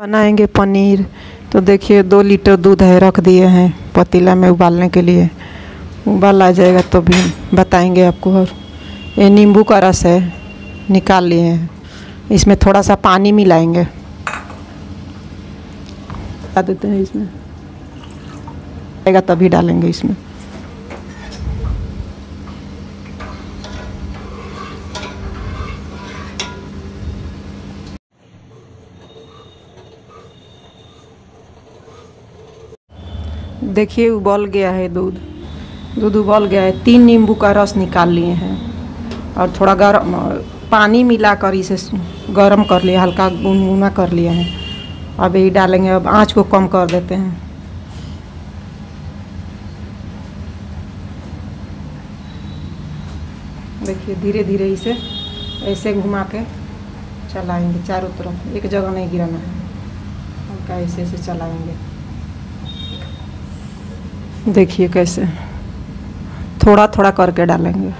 बनाएंगे पनीर। तो देखिए 2 लीटर दूध है, रख दिए हैं पतीला में उबालने के लिए। उबाल आ जाएगा तो भी बताएंगे आपको। और ये नींबू का रस है, निकाल लिए हैं। इसमें थोड़ा सा पानी मिलाएंगे, डाल देते हैं इसमें, आएगा तभी डालेंगे इसमें। देखिए उबल गया है दूध उबल गया है। 3 नींबू का रस निकाल लिए हैं और थोड़ा गर्म पानी मिलाकर इसे गर्म कर लिया, हल्का गुनगुना कर लिया है। अब यही डालेंगे। अब आँच को कम कर देते हैं। देखिए धीरे धीरे इसे ऐसे घुमा के चलाएंगे चारों तरफ, एक जगह नहीं गिराना है, हल्का ऐसे ऐसे चलाएंगे। देखिए कैसे थोड़ा थोड़ा करके डालेंगे।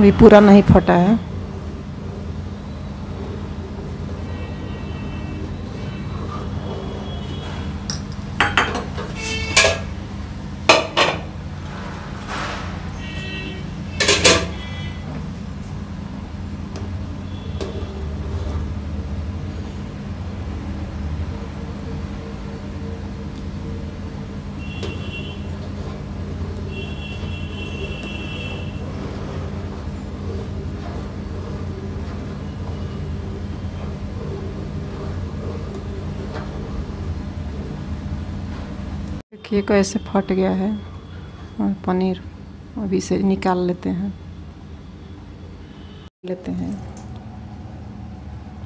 ये पूरा नहीं फटा है। देखिए कैसे फट गया है और पनीर। अभी इसे निकाल लेते हैं।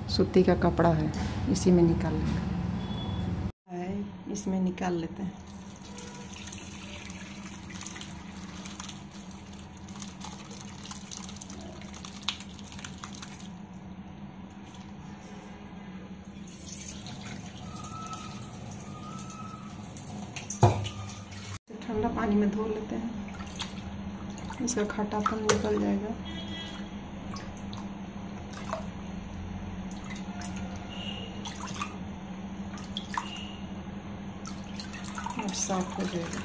सूती का कपड़ा है, इसी में निकाल लेंगे। इसमें निकाल लेते हैं। ठंडा पानी में धो लेते हैं, इसका खट्टापन निकल जाएगा। और साफ हो जाएगा।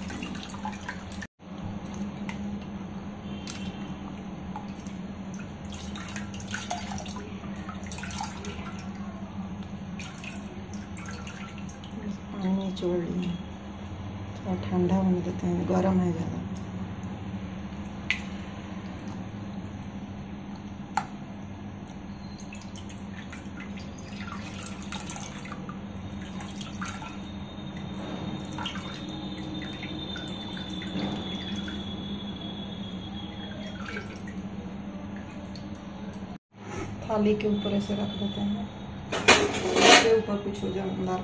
पानी निचोड़ लिए, थोड़ा ठंडा होने देते हैं, गर्म है ज़्यादा। थाली के ऊपर ऐसे रख देते हैं, इसके ऊपर कुछ वजनदार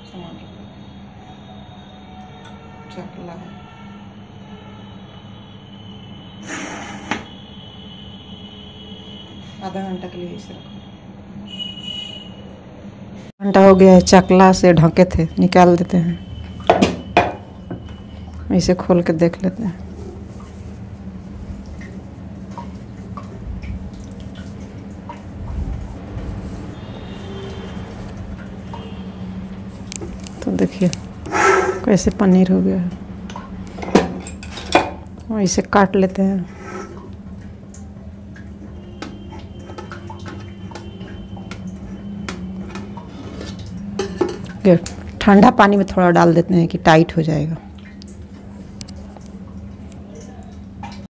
सामान रख देते हैं। चकला है, आधा घंटा के लिए इसे रखो। घंटा हो गया है, चकला से ढके थे, निकाल देते हैं। इसे खोल के देख लेते हैं। तो देखिए कैसे पनीर हो गया है। और इसे काट लेते हैं। ठंडा पानी में थोड़ा डाल देते हैं कि टाइट हो जाएगा।